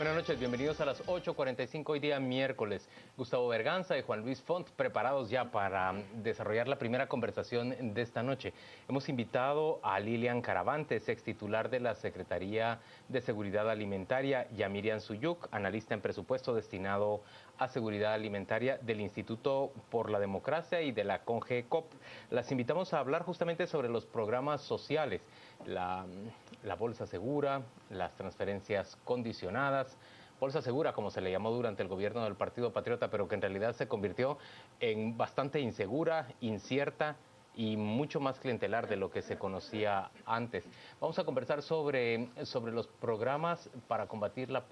Buenas noches, bienvenidos a las 8:45, hoy día miércoles. Gustavo Berganza y Juan Luis Font preparados ya para desarrollar la primera conversación de esta noche. Hemos invitado a Lilian Caravantes, ex titular de la Secretaría de Seguridad Alimentaria, y a Miriam Suyuk, analista en presupuesto destinado a seguridad alimentaria del Instituto por la Democracia y de la CONGECOP. Las invitamos a hablar justamente sobre los programas sociales, la bolsa segura, las transferencias condicionadas, bolsa segura como se le llamó durante el gobierno del Partido Patriota, pero que en realidad se convirtió en bastante insegura, incierta y mucho más clientelar de lo que se conocía antes. Vamos a conversar sobre los programas para combatir la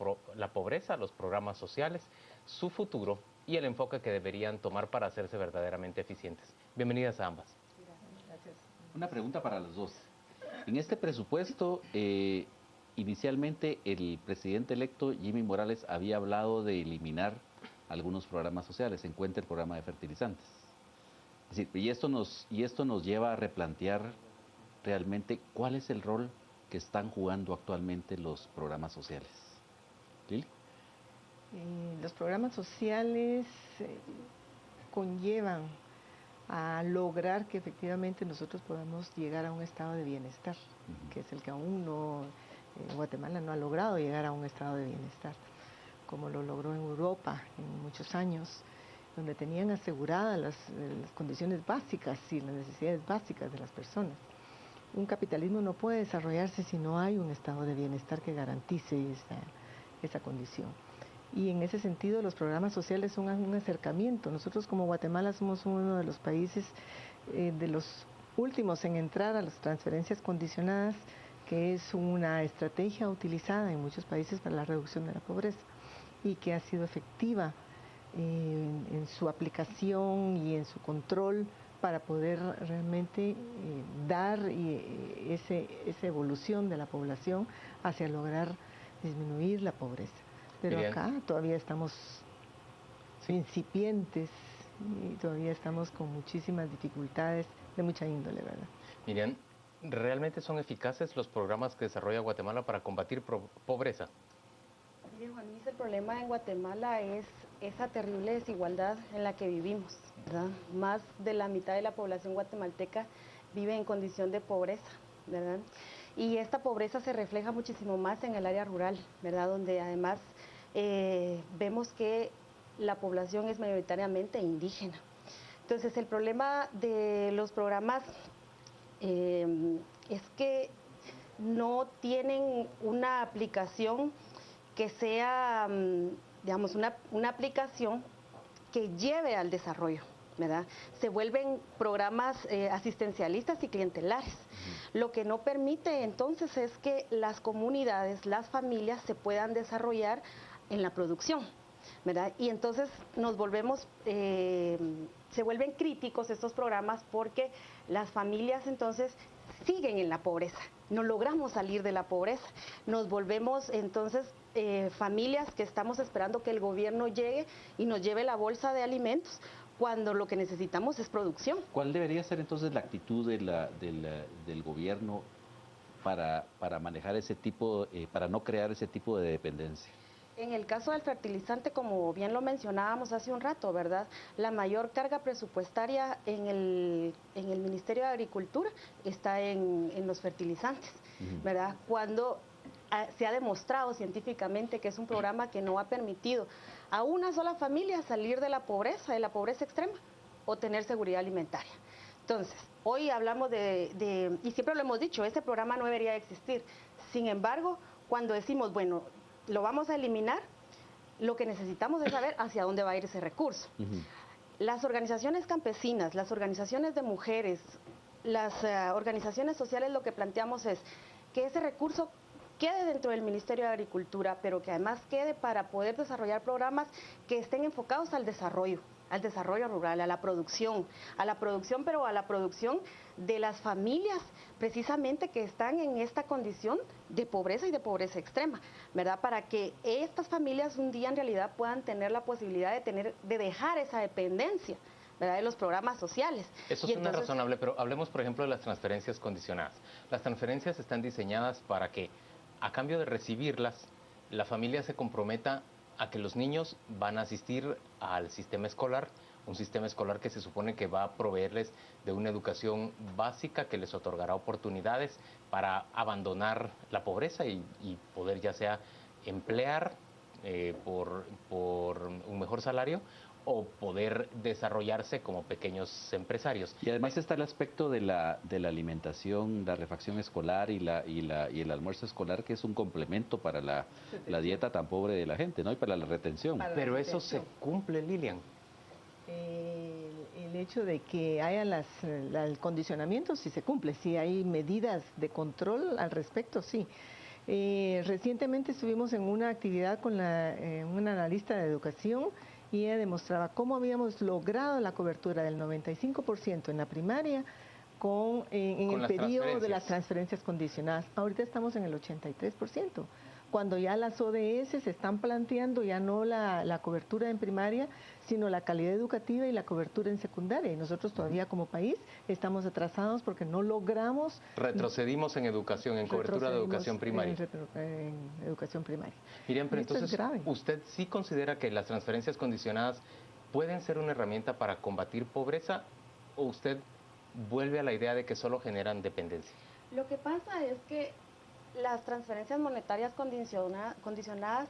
pobreza, los programas sociales, su futuro y el enfoque que deberían tomar para hacerse verdaderamente eficientes. Bienvenidas a ambas. Gracias. Una pregunta para los dos. En este presupuesto, inicialmente el presidente electo Jimmy Morales había hablado de eliminar algunos programas sociales, en cuenta el programa de fertilizantes. Es decir, y esto nos lleva a replantear realmente cuál es el rol que están jugando actualmente los programas sociales. ¿Lili? Los programas sociales conllevan a lograr que efectivamente nosotros podamos llegar a un estado de bienestar, que es el que aún no, Guatemala no ha logrado llegar a un estado de bienestar, como lo logró en Europa en muchos años, donde tenían aseguradas las condiciones básicas y las necesidades básicas de las personas. Un capitalismo no puede desarrollarse si no hay un estado de bienestar que garantice esa condición. Y en ese sentido los programas sociales son un acercamiento. Nosotros como Guatemala somos uno de los países de los últimos en entrar a las transferencias condicionadas, que es una estrategia utilizada en muchos países para la reducción de la pobreza y que ha sido efectiva en su aplicación y en su control para poder realmente dar esa evolución de la población hacia lograr disminuir la pobreza. Pero Miriam, acá todavía estamos incipientes y todavía estamos con muchísimas dificultades de mucha índole, ¿verdad? Miriam, ¿realmente son eficaces los programas que desarrolla Guatemala para combatir pobreza? Mire, Juan Luis, el problema en Guatemala es esa terrible desigualdad en la que vivimos, ¿verdad? Más de la mitad de la población guatemalteca vive en condición de pobreza, ¿verdad? Y esta pobreza se refleja muchísimo más en el área rural, ¿verdad? Donde además vemos que la población es mayoritariamente indígena. Entonces, el problema de los programas es que no tienen una aplicación que sea, digamos, una aplicación que lleve al desarrollo, ¿verdad? Se vuelven programas asistencialistas y clientelares, lo que no permite entonces es que las comunidades, las familias se puedan desarrollar en la producción, ¿verdad? Y entonces nos volvemos, se vuelven críticos estos programas porque las familias entonces siguen en la pobreza, no logramos salir de la pobreza, nos volvemos entonces familias que estamos esperando que el gobierno llegue y nos lleve la bolsa de alimentos, cuando lo que necesitamos es producción. ¿Cuál debería ser entonces la actitud del gobierno para manejar ese tipo, para no crear ese tipo de dependencia? En el caso del fertilizante, como bien lo mencionábamos hace un rato, ¿verdad? La mayor carga presupuestaria en el Ministerio de Agricultura está en los fertilizantes, ¿verdad? Cuando se ha demostrado científicamente que es un programa que no ha permitido a una sola familia salir de la pobreza extrema o tener seguridad alimentaria. Entonces, hoy hablamos y siempre lo hemos dicho, este programa no debería existir. Sin embargo, cuando decimos, bueno, lo vamos a eliminar, lo que necesitamos es saber hacia dónde va a ir ese recurso. Las organizaciones campesinas, las organizaciones de mujeres, las organizaciones sociales, lo que planteamos es que ese recurso quede dentro del Ministerio de Agricultura, pero que además quede para poder desarrollar programas que estén enfocados al desarrollo rural, a la producción, pero a la producción de las familias precisamente que están en esta condición de pobreza y de pobreza extrema, ¿verdad? Para que estas familias un día en realidad puedan tener la posibilidad de dejar esa dependencia, ¿verdad?, de los programas sociales. Eso suena razonable, pero hablemos, por ejemplo, de las transferencias condicionadas. Las transferencias están diseñadas para que, a cambio de recibirlas, la familia se comprometa a que los niños van a asistir al sistema escolar, un sistema escolar que se supone que va a proveerles de una educación básica que les otorgará oportunidades para abandonar la pobreza y poder ya sea emplear por un mejor salario o poder desarrollarse como pequeños empresarios. Y además está el aspecto de la alimentación, la refacción escolar y el almuerzo escolar, que es un complemento para la dieta tan pobre de la gente, ¿no? Y para la retención. Pero eso se cumple, Lilian. El hecho de que haya el condicionamiento sí se cumple, sí hay medidas de control al respecto, sí. Recientemente estuvimos en una actividad con una analista de educación y ella demostraba cómo habíamos logrado la cobertura del 95% en la primaria en el periodo de las transferencias condicionadas. Ahorita estamos en el 83%. Cuando ya las ODS se están planteando ya no la cobertura en primaria, sino la calidad educativa y la cobertura en secundaria. Y nosotros todavía como país estamos atrasados porque no logramos... Retrocedimos en educación, en cobertura de educación primaria. En educación primaria. Miriam, pero entonces, es grave. ¿usted sí considera que las transferencias condicionadas pueden ser una herramienta para combatir pobreza o usted vuelve a la idea de que solo generan dependencia? Lo que pasa es que las transferencias monetarias condicionadas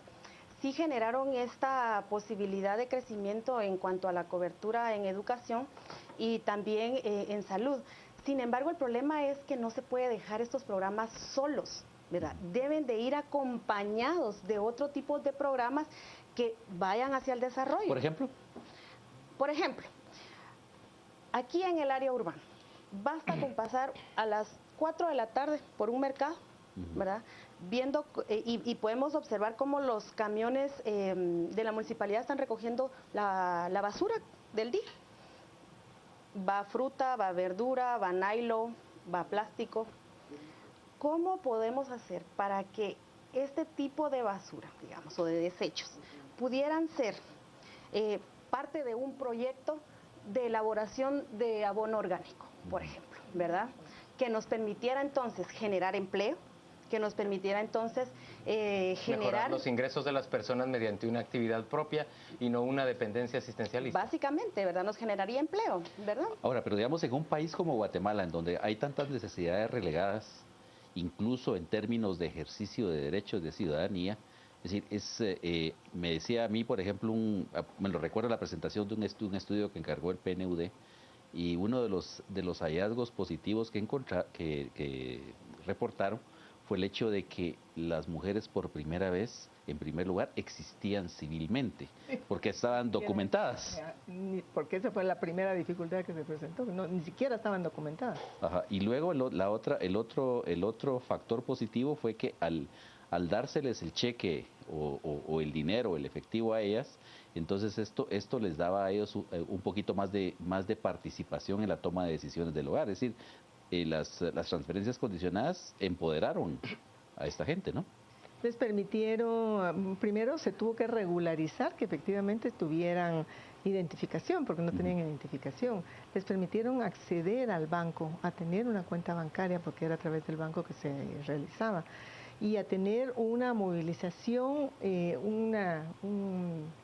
sí generaron esta posibilidad de crecimiento en cuanto a la cobertura en educación y también en salud. Sin embargo, el problema es que no se puede dejar estos programas solos, ¿verdad? Deben de ir acompañados de otro tipo de programas que vayan hacia el desarrollo. ¿Por ejemplo? Por ejemplo, aquí en el área urbana, basta con pasar a las 4 de la tarde por un mercado, ¿verdad? Viendo y podemos observar cómo los camiones de la municipalidad están recogiendo la basura del día. Va fruta, va verdura, va nylon, va plástico. ¿Cómo podemos hacer para que este tipo de basura, digamos, o de desechos, pudieran ser parte de un proyecto de elaboración de abono orgánico, por ejemplo, ¿verdad? Que nos permitiera entonces generar empleo, que nos permitiera entonces mejorar los ingresos de las personas mediante una actividad propia y no una dependencia asistencialista. Básicamente, ¿verdad? Nos generaría empleo, ¿verdad? Ahora, pero digamos, en un país como Guatemala, en donde hay tantas necesidades relegadas, incluso en términos de ejercicio de derechos de ciudadanía, es decir, me decía a mí, por ejemplo, me lo recuerdo la presentación de un estudio que encargó el PNUD, y uno de los hallazgos positivos que reportaron fue el hecho de que las mujeres por primera vez, en primer lugar, existían civilmente, porque estaban documentadas. Porque esa fue la primera dificultad que se presentó, ni siquiera estaban documentadas. Ajá. Y luego el otro factor positivo fue que al dárseles el cheque o el dinero, el efectivo a ellas, entonces esto les daba a ellos un poquito más de participación en la toma de decisiones del hogar. Es decir, las transferencias condicionadas empoderaron a esta gente, ¿no? Les permitieron, primero se tuvo que regularizar que efectivamente tuvieran identificación, porque no tenían identificación. Les permitieron acceder al banco, a tener una cuenta bancaria, porque era a través del banco que se realizaba, y a tener una movilización, un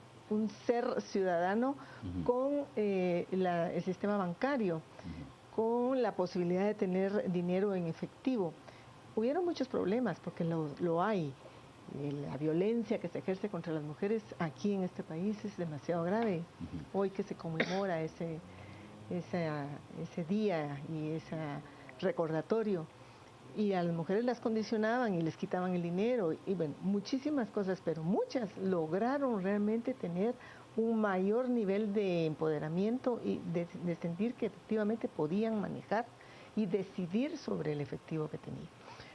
ser ciudadano con el sistema bancario, con la posibilidad de tener dinero en efectivo. Hubieron muchos problemas, porque lo hay. La violencia que se ejerce contra las mujeres aquí en este país es demasiado grave. Hoy que se conmemora ese día y ese recordatorio, y a las mujeres las condicionaban y les quitaban el dinero, y bueno, muchísimas cosas, pero muchas lograron realmente tener un mayor nivel de empoderamiento y de sentir que efectivamente podían manejar y decidir sobre el efectivo que tenían.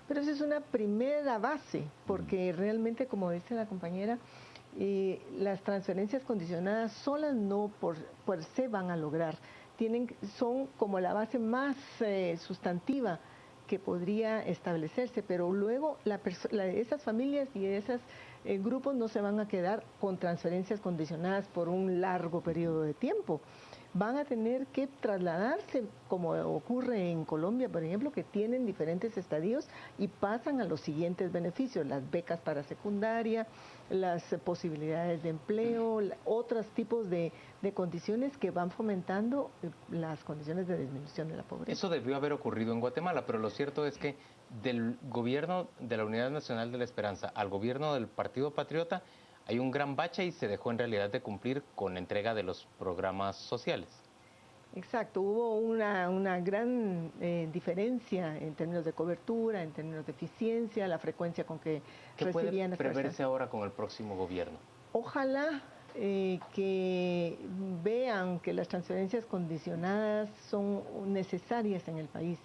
Pero esa es una primera base, porque realmente, como dice la compañera, las transferencias condicionadas solas no por se van a lograr. Son como la base más sustantiva que podría establecerse, pero luego esas familias y esos grupos no se van a quedar con transferencias condicionadas por un largo periodo de tiempo, van a tener que trasladarse, como ocurre en Colombia, por ejemplo, que tienen diferentes estadios y pasan a los siguientes beneficios, las becas para secundaria, las posibilidades de empleo, otros tipos de condiciones que van fomentando las condiciones de disminución de la pobreza. Eso debió haber ocurrido en Guatemala, pero lo cierto es que del gobierno de la Unidad Nacional de la Esperanza al gobierno del Partido Patriota hay un gran bache y se dejó en realidad de cumplir con la entrega de los programas sociales. Exacto, hubo una gran diferencia en términos de cobertura, en términos de eficiencia, la frecuencia con que ¿Qué recibían puede preverse ahora con el próximo gobierno? Ojalá que vean que las transferencias condicionadas son necesarias en el país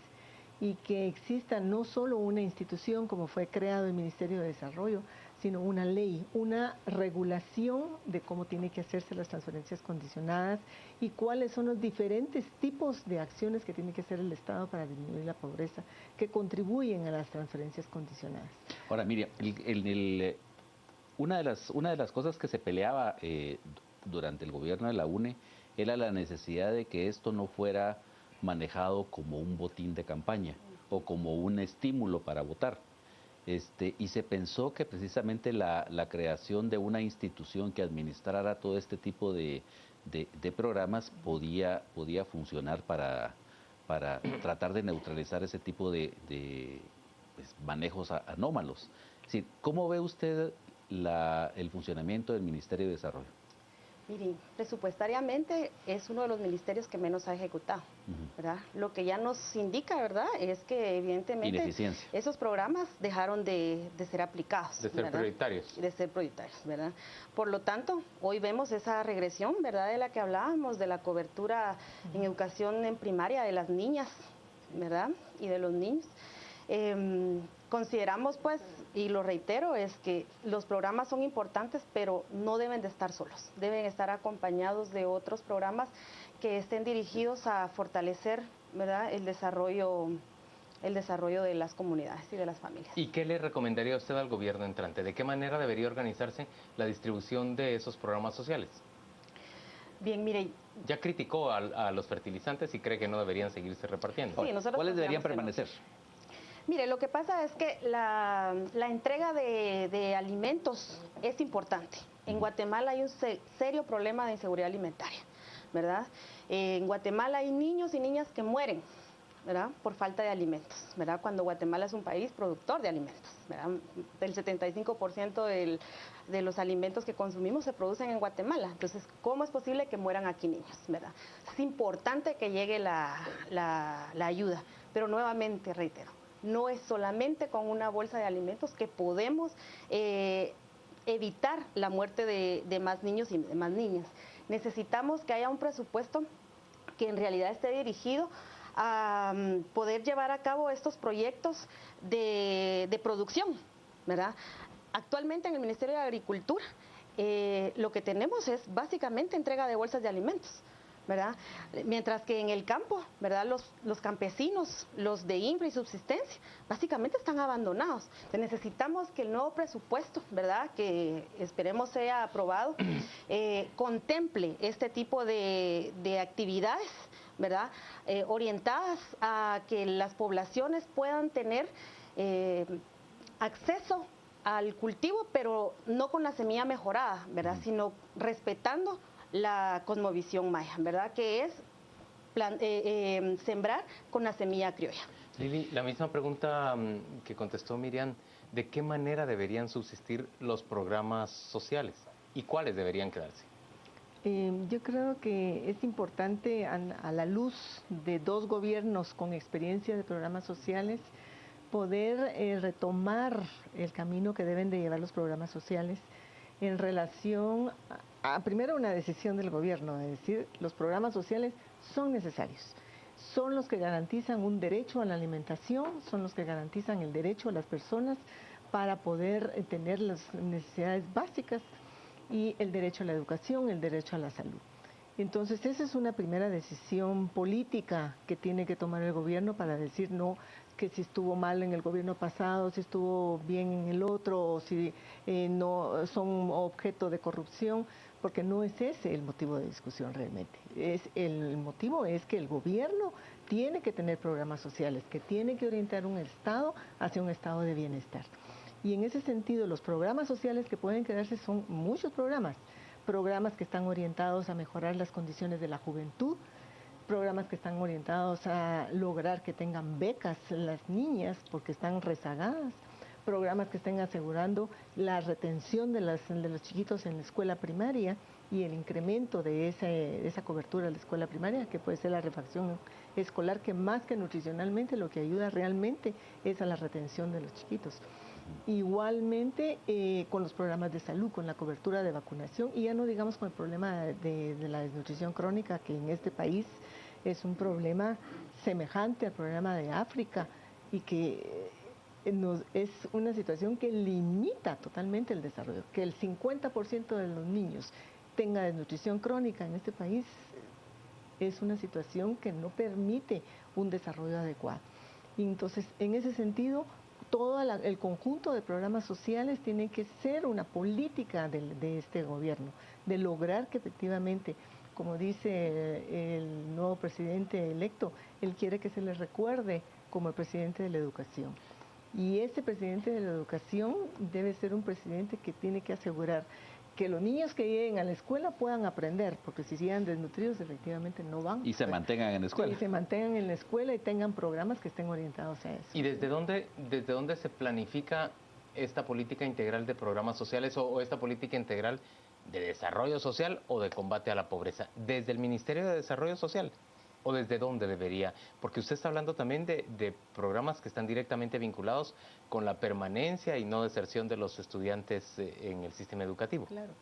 y que exista no solo una institución como fue creado el Ministerio de Desarrollo, sino una ley, una regulación de cómo tienen que hacerse las transferencias condicionadas y cuáles son los diferentes tipos de acciones que tiene que hacer el Estado para disminuir la pobreza que contribuyen a las transferencias condicionadas. Ahora, Miriam, una de las cosas que se peleaba durante el gobierno de la UNE era la necesidad de que esto no fuera manejado como un botín de campaña o como un estímulo para votar. Y se pensó que precisamente la creación de una institución que administrara todo este tipo de programas podía funcionar para tratar de neutralizar ese tipo de pues, manejos anómalos. Es decir, ¿cómo ve usted el funcionamiento del Ministerio de Desarrollo? Mire, presupuestariamente es uno de los ministerios que menos ha ejecutado, ¿verdad? Lo que ya nos indica, ¿verdad?, es que evidentemente esos programas dejaron de ser aplicados. De ser prioritarios. De ser prioritarios, ¿verdad? Por lo tanto, hoy vemos esa regresión, ¿verdad?, de la que hablábamos, de la cobertura en educación en primaria de las niñas, ¿verdad?, y de los niños. Consideramos, pues, y lo reitero, es que los programas son importantes, pero no deben de estar solos, deben estar acompañados de otros programas que estén dirigidos a fortalecer, ¿verdad?, el desarrollo de las comunidades y de las familias. ¿Y qué le recomendaría usted al gobierno entrante? ¿De qué manera debería organizarse la distribución de esos programas sociales? Bien, mire, ya criticó a los fertilizantes y cree que no deberían seguirse repartiendo. Sí, ¿cuáles deberían permanecer? Mire, lo que pasa es que la entrega de alimentos es importante. En Guatemala hay un serio problema de inseguridad alimentaria, ¿verdad? En Guatemala hay niños y niñas que mueren, ¿verdad?, por falta de alimentos, ¿verdad?, cuando Guatemala es un país productor de alimentos, ¿verdad? El 75% de los alimentos que consumimos se producen en Guatemala. Entonces, ¿cómo es posible que mueran aquí niños, ¿verdad? Es importante que llegue la ayuda, pero nuevamente reitero, no es solamente con una bolsa de alimentos que podemos evitar la muerte de más niños y de más niñas. Necesitamos que haya un presupuesto que en realidad esté dirigido a poder llevar a cabo estos proyectos de producción, ¿verdad? Actualmente en el Ministerio de Agricultura lo que tenemos es básicamente entrega de bolsas de alimentos, ¿verdad? Mientras que en el campo, ¿verdad?, los campesinos, los de infra y subsistencia, básicamente están abandonados. Entonces necesitamos que el nuevo presupuesto, ¿verdad?, que esperemos sea aprobado, contemple este tipo de actividades, ¿verdad?, orientadas a que las poblaciones puedan tener acceso al cultivo, pero no con la semilla mejorada, ¿verdad?, sino respetando la cosmovisión maya, ¿verdad?, que es sembrar con la semilla criolla. Lili, la misma pregunta que contestó Miriam, ¿de qué manera deberían subsistir los programas sociales y cuáles deberían quedarse? Yo creo que es importante, a la luz de dos gobiernos con experiencia de programas sociales, poder retomar el camino que deben de llevar los programas sociales en relación a primero una decisión del gobierno, de decir, los programas sociales son necesarios, son los que garantizan un derecho a la alimentación, son los que garantizan el derecho a las personas para poder tener las necesidades básicas y el derecho a la educación, el derecho a la salud. Entonces esa es una primera decisión política que tiene que tomar el gobierno para decir no, que si estuvo mal en el gobierno pasado, si estuvo bien en el otro, o si no son objeto de corrupción, porque no es ese el motivo de discusión realmente. El motivo es que el gobierno tiene que tener programas sociales, que tiene que orientar un Estado hacia un estado de bienestar. Y en ese sentido, los programas sociales que pueden quedarse son muchos programas que están orientados a mejorar las condiciones de la juventud, programas que están orientados a lograr que tengan becas las niñas porque están rezagadas, programas que estén asegurando la retención de los chiquitos en la escuela primaria y el incremento de esa cobertura de la escuela primaria, que puede ser la refacción escolar, que más que nutricionalmente lo que ayuda realmente es a la retención de los chiquitos. Igualmente con los programas de salud, con la cobertura de vacunación, y ya no digamos con el problema de la desnutrición crónica, que en este país es un problema semejante al problema de África y que es una situación que limita totalmente el desarrollo. Que el 50% de los niños tenga desnutrición crónica en este país es una situación que no permite un desarrollo adecuado. Y entonces, en ese sentido, todo el conjunto de programas sociales tiene que ser una política de este gobierno, de lograr que efectivamente, como dice el nuevo presidente electo, él quiere que se le recuerde como el presidente de la educación. Y ese presidente de la educación debe ser un presidente que tiene que asegurar que los niños que lleguen a la escuela puedan aprender, porque si siguen desnutridos efectivamente no van. Y se mantengan en la escuela. Y se mantengan en la escuela y tengan programas que estén orientados a eso. ¿Y desde dónde se planifica esta política integral de programas sociales o esta política integral de desarrollo social o de combate a la pobreza? ¿Desde el Ministerio de Desarrollo Social? ¿O desde dónde debería? Porque usted está hablando también de programas que están directamente vinculados con la permanencia y no deserción de los estudiantes en el sistema educativo. Claro.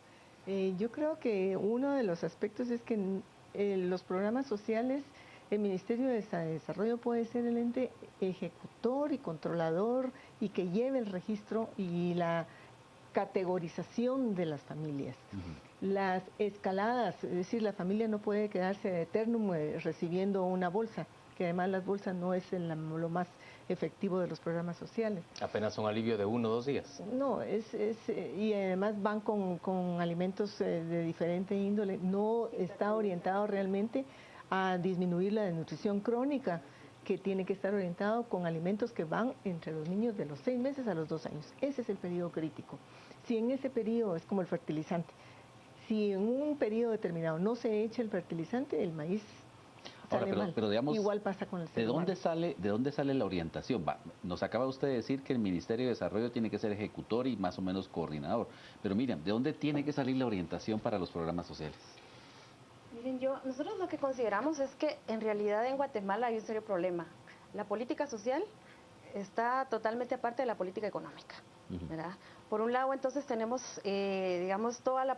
Yo creo que uno de los aspectos es que los programas sociales, el Ministerio de Desarrollo puede ser el ente ejecutor y controlador y que lleve el registro y la categorización de las familias. Las escaladas, es decir, la familia no puede quedarse de eternum recibiendo una bolsa, que además las bolsas no es lo más efectivo de los programas sociales. Apenas un alivio de 1 o 2 días. No, y además van con alimentos de diferente índole, no está orientado realmente a disminuir la desnutrición crónica, que tiene que estar orientado con alimentos que van entre los niños de los 6 meses a los 2 años. Ese es el periodo crítico. Si en ese periodo es como el fertilizante, si en un periodo determinado no se echa el fertilizante, el maíz sale mal. Pero digamos, igual pasa con el ser ¿de dónde sale la orientación? Nos acaba usted de decir que el Ministerio de Desarrollo tiene que ser ejecutor y más o menos coordinador. Pero Miriam, ¿de dónde tiene que salir la orientación para los programas sociales? Miren, nosotros lo que consideramos es que en realidad en Guatemala hay un serio problema. La política social está totalmente aparte de la política económica, ¿verdad? Por un lado, entonces tenemos, digamos, toda la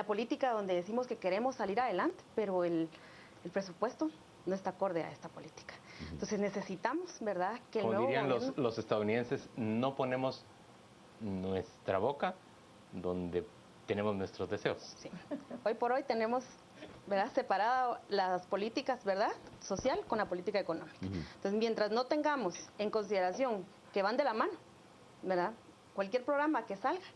política donde decimos que queremos salir adelante, pero el presupuesto no está acorde a esta política. Entonces necesitamos, ¿verdad?, que como el nuevo dirían gobierno... los estadounidenses, no ponemos nuestra boca donde tenemos nuestros deseos. Sí. Hoy por hoy tenemos, ¿verdad?, separado las políticas, ¿verdad?, social con la política económica. Entonces, mientras no tengamos en consideración que van de la mano, ¿verdad?, cualquier programa que salga,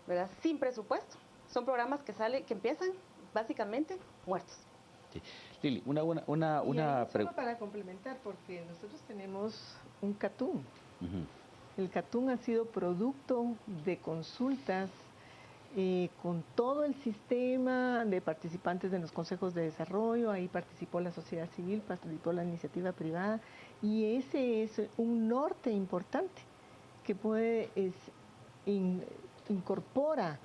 ¿verdad?, sin presupuesto, son programas que empiezan básicamente muertos. Sí. Lili, una pregunta para complementar, porque nosotros tenemos un CATUM. El CATUM ha sido producto de consultas con todo el sistema de participantes de los consejos de desarrollo. Ahí participó la sociedad civil, participó la iniciativa privada, y ese es un norte importante que incorpora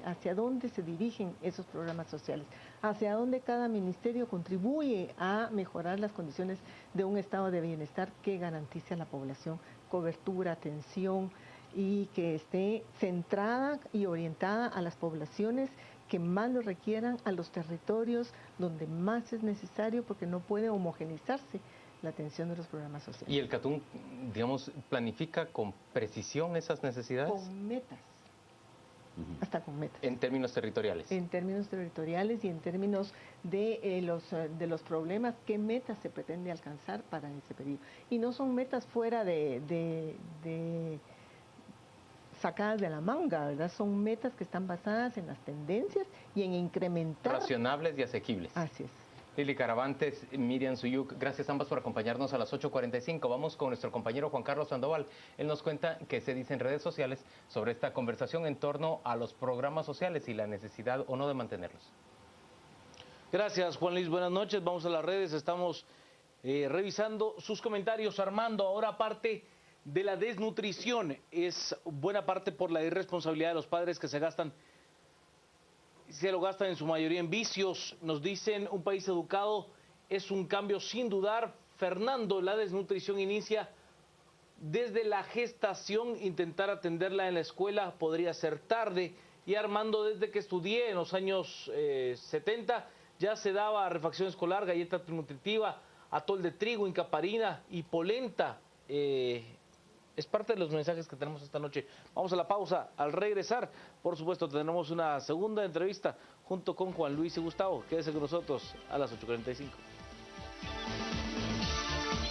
hacia dónde se dirigen esos programas sociales, hacia dónde cada ministerio contribuye a mejorar las condiciones de un estado de bienestar que garantice a la población cobertura, atención, y que esté centrada y orientada a las poblaciones que más lo requieran, a los territorios donde más es necesario, porque no puede homogeneizarse la atención de los programas sociales. ¿Y el CATUM, digamos, planifica con precisión esas necesidades? Con metas. hasta con metas. En términos territoriales. En términos territoriales y en términos de los problemas, qué metas se pretende alcanzar para ese periodo. Y no son metas fuera de sacadas de la manga, ¿verdad? Son metas que están basadas en las tendencias y en incrementar. Racionables y asequibles. Así es. Lili Caravantes, Miriam Suyuk, gracias ambas por acompañarnos a las 8:45. Vamos con nuestro compañero Juan Carlos Sandoval. Él nos cuenta qué se dice en redes sociales sobre esta conversación en torno a los programas sociales y la necesidad o no de mantenerlos. Gracias, Juan Luis. Buenas noches. Vamos a las redes. Estamos revisando sus comentarios. Armando, ahora parte de la desnutrición. Es buena parte por la irresponsabilidad de los padres que se lo gastan en su mayoría en vicios. Nos dicen, un país educado es un cambio sin dudar. Fernando, la desnutrición inicia desde la gestación. Intentar atenderla en la escuela podría ser tarde. Y Armando, desde que estudié en los años 70, ya se daba refacción escolar, galleta nutritiva, atol de trigo, incaparina y polenta. Es parte de los mensajes que tenemos esta noche. Vamos a la pausa. Al regresar, por supuesto, tendremos una segunda entrevista junto con Juan Luis y Gustavo. Quédese con nosotros a las 8:45.